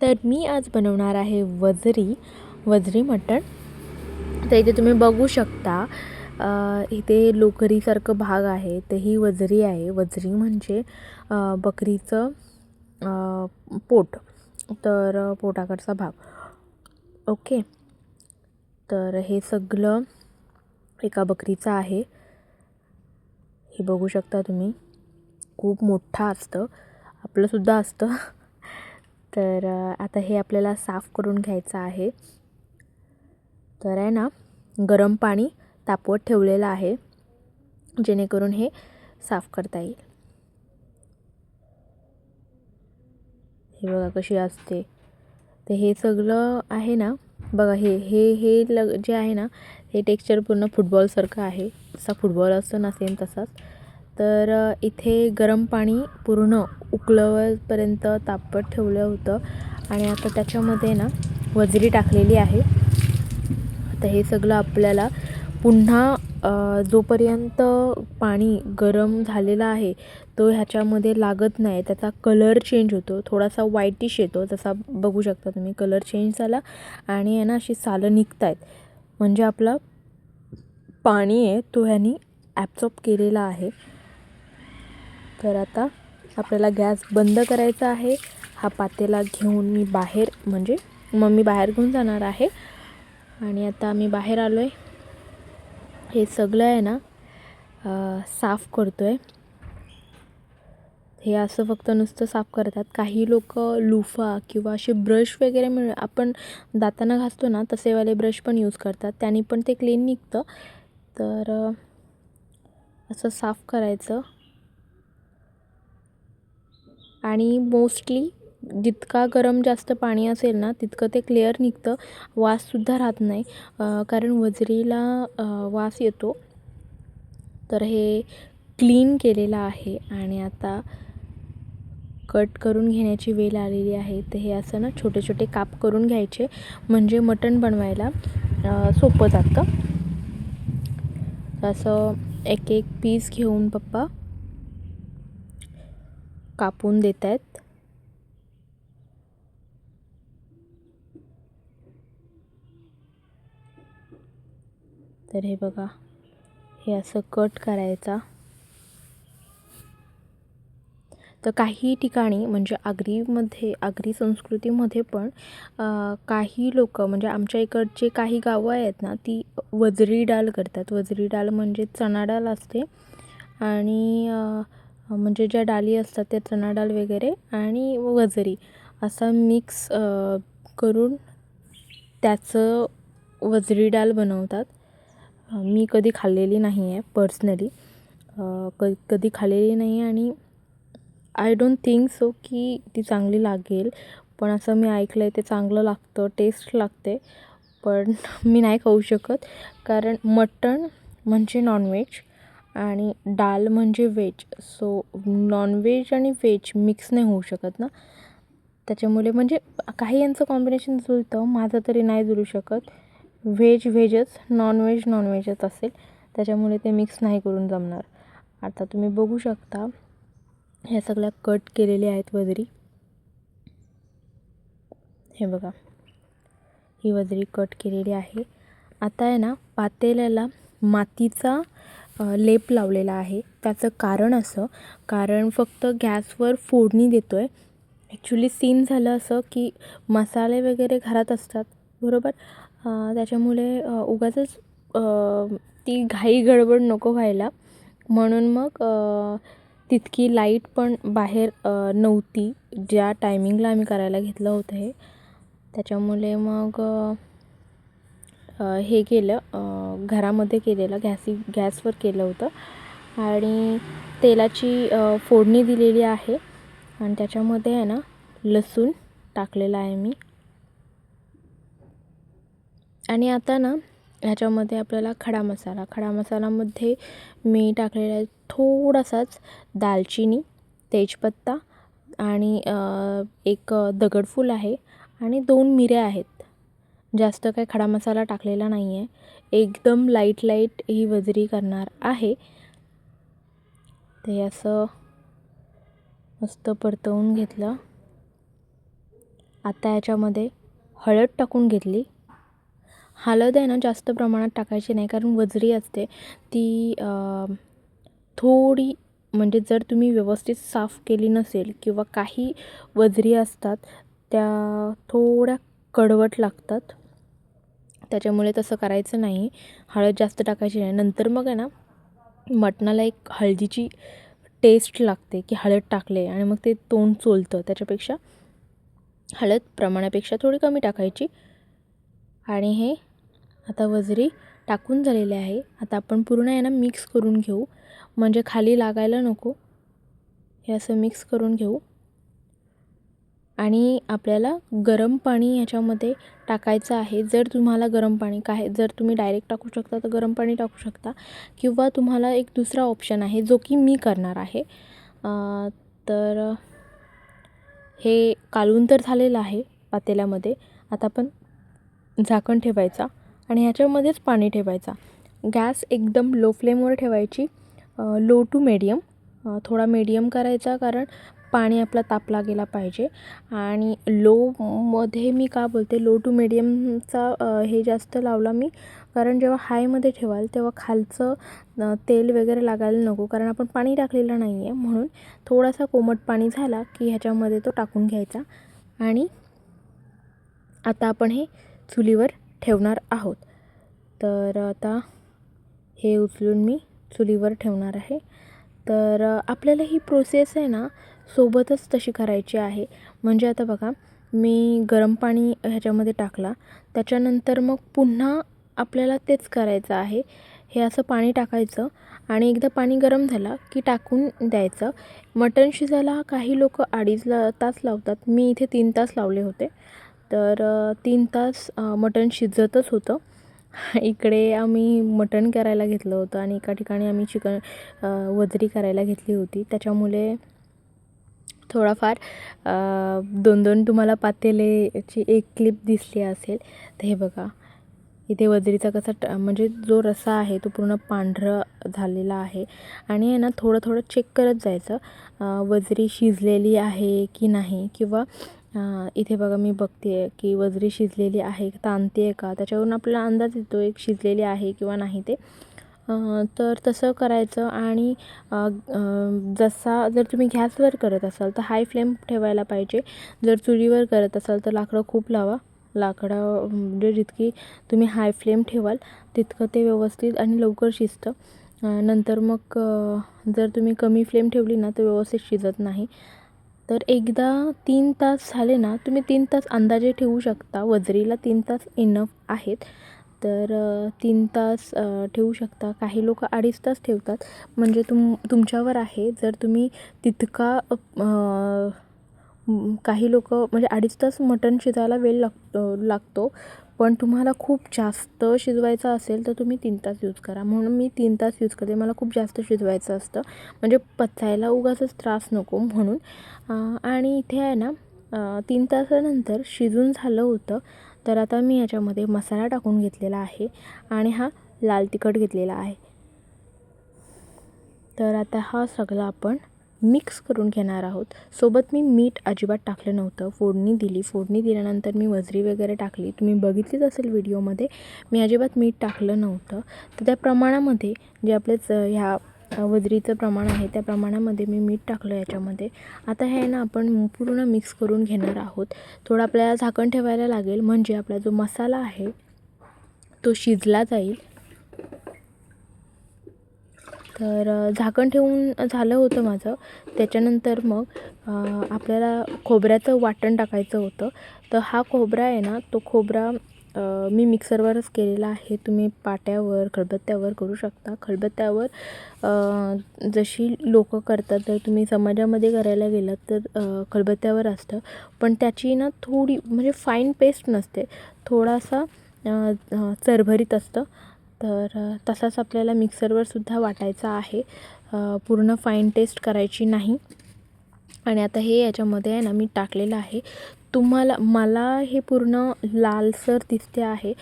तर मी आज बनवणार आहे वजरी मटण. तर इथे तुम्ही बघू शकता, इथे लोकरीसारखं भाग आहे, तर ही वजरी आहे. वजरी म्हणजे बकरीचं पोट, तर पोटाकडचा भाग. ओके, तर हे सगळं एका बकरीचं आहे. हे बघू शकता तुम्ही, खूप मोठा असतं, आपलंसुद्धा असतं. तर आता हे आपल्याला साफ करून घ्यायचं आहे. तर आहे ना, गरम पाणी तापवत ठेवलेलं आहे, जेणेकरून हे साफ करता येईल. हे बघा कशी असते. तर हे सगळं आहे ना, बघा हे हे हे जे आहे ना, हे टेक्स्चर पूर्ण फुटबॉलसारखं आहे. जसा फुटबॉल असतो ना, सेम तसाच. तर इथे गरम पाणी पूर्ण उकळवपर्यंत तापवत ठेवलं होतं आणि आता त्याच्यामध्ये ना वजरी टाकलेली आहे. आता हे सगळं आपल्याला पुन्हा जोपर्यंत पाणी गरम झालेलं आहे तो ह्याच्यामध्ये लागत नाही, त्याचा कलर चेंज होतो, थोडासा व्हाईटिश येतो. जसा बघू शकता तुम्ही, कलर चेंज झाला आणि आहे ना अशी सालं निघत आहेत, म्हणजे आपला पाणी आहे तो ह्यानी ॲब्सॉर्ब केलेला आहे. तर आता आपल्याला गॅस बंद करायचा आहे. हा पातेला घेऊन मी बाहेर, म्हणजे मम्मी बाहेर घेऊन जाणार आहे आणि आता आम्ही बाहेर आलो आहे. हे सगळं आहे ना साफ करतो आहे. हे असं फक्त नुसतं साफ करतात. काही लोक लुफा किंवा असे ब्रश वगैरे आपण दातांना घासतो ना, तसेवाले ब्रश पण यूज करतात, त्यांनी पण ते क्लीन निघतं. तर असं साफ करायचं आणि मोस्टली जितका गरम जास्त पाणी असेल ना, तितकं ते क्लिअर निघतं, वाससुद्धा राहत नाही. कारण वजरीला वास येतो. तर हे क्लीन केलेलं आहे आणि आता कट करून घेण्याची वेळ आलेली आहे. तर हे असं ना छोटे छोटे काप करून घ्यायचे, म्हणजे मटण बनवायला सोपं जातं. असं एक एक पीस घेऊन पप्पा कापून देत आहेत. तर हे बघा, हे असं कट करायचा. तर काही ठिकाणी म्हणजे आगरी संस्कृतीमध्ये पण काही लोक, म्हणजे आमच्या इकडचे काही गावं आहेत ना, ती वजरी डाळ करतात. वजरी डाळ म्हणजे चणा डाळ असते आणि म्हणजे ज्या डाळी असतात त्या चणा डाळ वगैरे आणि वजरी असा मिक्स करून त्याचं वजरी डाळ बनवतात. मी कधी खाल्लेली नाही आहे पर्सनली, कधी खाल्लेली नाही आणि आय डोंट थिंक सो की ती चांगली लागेल. पण असं मी ऐकलं आहे ते चांगलं लागतं, टेस्ट लागते. पण मी नाही खाऊ शकत, कारण मटण म्हणजे नॉनव्हेज आणि डाळ म्हणजे व्हेज. सो नॉनव्हेज आणि व्हेज मिक्स नाही होऊ शकत ना, त्याच्यामुळे म्हणजे काही यांचं कॉम्बिनेशन जुळतं, माझं तरी नाही जुळू शकत. व्हेज व्हेजच, नॉनव्हेज नॉनव्हेजच असेल, त्याच्यामुळे ते मिक्स नाही करून जमणार. आता तुम्ही बघू शकता, ह्या सगळ्या कट केलेल्या आहेत वजरी. हे बघा, ही वजरी कट केलेली आहे. आता आहे ना पातेल्याला मातीचा लेप लावलेला आहे. त्याचं कारण असं, कारण फक्त गॅसवर फोडणी देतो आहे. ॲक्च्युली सीन झालं असं की मसाले वगैरे घरात असतात, बरोबर, त्याच्यामुळे उगाचच ती घाई गडबड नको व्हायला, म्हणून मग तितकी लाईट पण बाहेर नव्हती ज्या टायमिंगला आम्ही करायला घेतलं होतं हे. त्याच्यामुळे मग हे केलं, घरामध्ये केलेलं, गॅसवर केलं होतं आणि तेलाची फोडणी दिलेली आहे आणि त्याच्यामध्ये आहे ना लसूण टाकलेला आहे मी. आणि आता ना ह्याच्यामध्ये आपल्याला खडा मसालामध्ये मी टाकलेला आहे थोडासाच दालचिनी, तेजपत्ता आणि एक दगडफूल आहे आणि 2 मिऱ्या आहेत. जास्त काही खडा मसाला टाकलेला नाही आहे. एकदम लाईट ही वजरी करणार आहे. ते असं मस्त परतवून घेतलं. आता याच्यामध्ये हळद टाकून घेतली. हळद आहे ना जास्त प्रमाणात टाकायची नाही, कारण वजरी असते ती थोडी, म्हणजे जर तुम्ही व्यवस्थित साफ केली नसेल किंवा काही वजरी असतात त्या थोड्या कडवट लागतात, त्याच्यामुळे तसं करायचं नाही. हळद जास्त टाकायची नाही. नंतर मग आहे ना मटणाला एक हळदीची टेस्ट लागते की हळद टाकले आणि मग ते तोंड चोलतं. त्याच्यापेक्षा हळद प्रमाणापेक्षा थोडी कमी टाकायची. आणि हे आता वजरी टाकून झालेले आहे. आता आपण पूर्ण आहे ना मिक्स करून घेऊ, म्हणजे खाली लागायला नको. हे असं मिक्स करून घेऊ. आणि आपल्याला गरम पाणी ह्याच्यामध्ये टाकायचं आहे. जर तुम्हाला गरम पाणी जर तुम्ही डायरेक्ट टाकू शकता तर गरम पाणी टाकू शकता, किंवा तुम्हाला एक दुसरा ऑप्शन आहे जो की मी करणार आहे. तर हे कालवून तर झालेलं आहे पातेल्यामध्ये. आता आपण झाकण ठेवायचा आणि ह्याच्यामध्येच पाणी ठेवायचा. गॅस एकदम लो फ्लेमवर ठेवायची, लो टू मीडियम. थोडा मीडियम करायचा, कारण पाणी आपला तापला गेला पाहिजे. आणि लोमध्ये मी का बोलते लो टू मीडियमचा हे जास्त लावला मी, कारण जेव्हा हायमध्ये ठेवाल तेव्हा खालचं तेल वगैरे लागायला नको, कारण आपण पाणी टाकलेलं नाही आहे. म्हणून थोडासा कोमट पाणी झाला की ह्याच्यामध्ये तो टाकून घ्यायचा. आणि आता आपण हे चुलीवर ठेवणार आहोत. तर आता हे उचलून मी चुलीवर ठेवणार आहे. तर आपल्याला ही प्रोसेस आहे ना सोबतच तशी करायची आहे. म्हणजे आता बघा, मी गरम पाणी ह्याच्यामध्ये टाकला, त्याच्यानंतर मग पुन्हा आपल्याला तेच करायचं आहे. हे असं पाणी टाकायचं आणि एकदा पाणी गरम झालं की टाकून द्यायचं. मटण शिजायला काही लोक 2.5 तास लावतात, मी इथे 3 तास लावले होते. तर 3 तास मटण शिजतच होतं. इकडे आम्ही मटण करायला घेतलं होतं आणि एका ठिकाणी आम्ही वजरी करायला घेतली होती. त्याच्यामुळे थोडाफार 2-2 तुम्हाला पातेल्याची एक क्लिप दिसली असेल. तर हे बघा, इथे वजरीचा कसा म्हणजे जो रस्सा आहे तो पूर्ण पांढरा झालेला आहे. आणि आहे ना थोडं थोडं चेक करत जायचं वजरी शिजलेली आहे की नाही. किंवा इथे बघा, मी बघते आहे की वजरी शिजलेली आहे, ताणते आहे का, त्याच्यावरून आपल्याला अंदाज येतो एक शिजलेली आहे किंवा नाही ते. तर तसं करायचं. आणि जर तुम्ही गॅसवर करत असाल तर हाय फ्लेम ठेवायला पाहिजे. जर चुलीवर करत असाल तर लाकडं खूप लावा. लाकडं म्हणजे जितकी तुम्ही हाय फ्लेम ठेवाल तितकं ते व्यवस्थित आणि लवकर शिजतं. नंतर मग जर तुम्ही कमी फ्लेम ठेवली ना तर व्यवस्थित शिजत नाही. तर एकदा 3 तास झाले ना, तुम्ही 3 तास अंदाजे ठेवू शकता. वजरीला 3 तास इनफ आहेत. तर 3 तास ठेवू शकता. काही लोक 2.5 तास ठेवतात. म्हणजे तुमच्यावर आहे. जर तुम्ही तितका काही लोक म्हणजे 2.5 तास मटण शिजायला वेळ लागतो. पण तुम्हाला खूप जास्त शिजवायचं असेल तर तुम्ही 3 तास यूज करा. म्हणून मी 3 तास यूज करते. मला खूप जास्त शिजवायचं असतं, म्हणजे पचायला उगाचच त्रास नको म्हणून. आणि इथे आहे ना 3 तासानंतर शिजून झालं होतं. तर आता मी याच्यामध्ये मसाला टाकून घेतलेला आहे आणि हा लाल तिखट घेतलेला आहे. तर आता हा सगळा आपण मिक्स करून घेणार आहोत. सोबत मी मीठ अजिबात टाकलं नव्हतं. फोडणी दिल्यानंतर मी वजरी वगैरे टाकली. तुम्ही बघितलीच असेल व्हिडिओमध्ये, मी अजिबात मीठ टाकलं नव्हतं. तर त्या प्रमाणामध्ये जे आपलेच ह्या वजरीचं प्रमाण आहे त्या प्रमाणामध्ये मी मीठ टाकलं याच्यामध्ये. आता हे ना आपण पूर्ण मिक्स करून घेणार आहोत. थोडं आपल्याला झाकण ठेवायला लागेल, म्हणजे आपला जो मसाला आहे तो शिजला जाईल. तर झाकण ठेवून झालं होतं माझं. त्याच्यानंतर मग आपल्याला खोबऱ्याचं वाटण टाकायचं होतं. तर हा खोबरा आहे ना, तो खोबरा मी मिक्सरवरच केलेला आहे. तुम्ही पाट्यावर खलबत्त्यावर करू शकता. खलबत्त्यावर जशी लोक करतात, जर तुम्ही समाजामध्ये करायला गेलात तर खलबत्त्यावर असतं. पण त्याची ना थोडी म्हणजे फाईन पेस्ट नसते, थोडासा चरभरीत असतं. तर तसाच आपल्याला मिक्सरवर सुद्धा वाटायचा आहे, पूर्ण फाईन पेस्ट करायची नाही. आणि आता हे याच्यामध्ये आहे ना मी टाकलेलं आहे. मला हे पूर्ण लालसर दिसते आहे,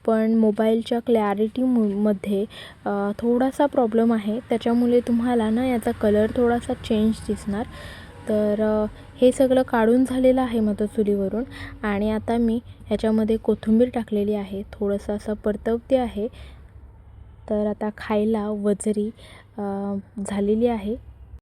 पण मोबाईलच्या क्लॅरिटीमध्ये थोडासा प्रॉब्लेम आहे. त्याच्यामुळे तुम्हाला ना याचा कलर थोडासा चेंज दिसणार. तर हे सगळं काढून झालेलं आहे माझं चुलीवरून आणि आता मी ह्याच्यामध्ये कोथिंबीर टाकलेली आहे, थोडंसं असं परतवते आहे. तर आता खायला वजरी झालेली आहे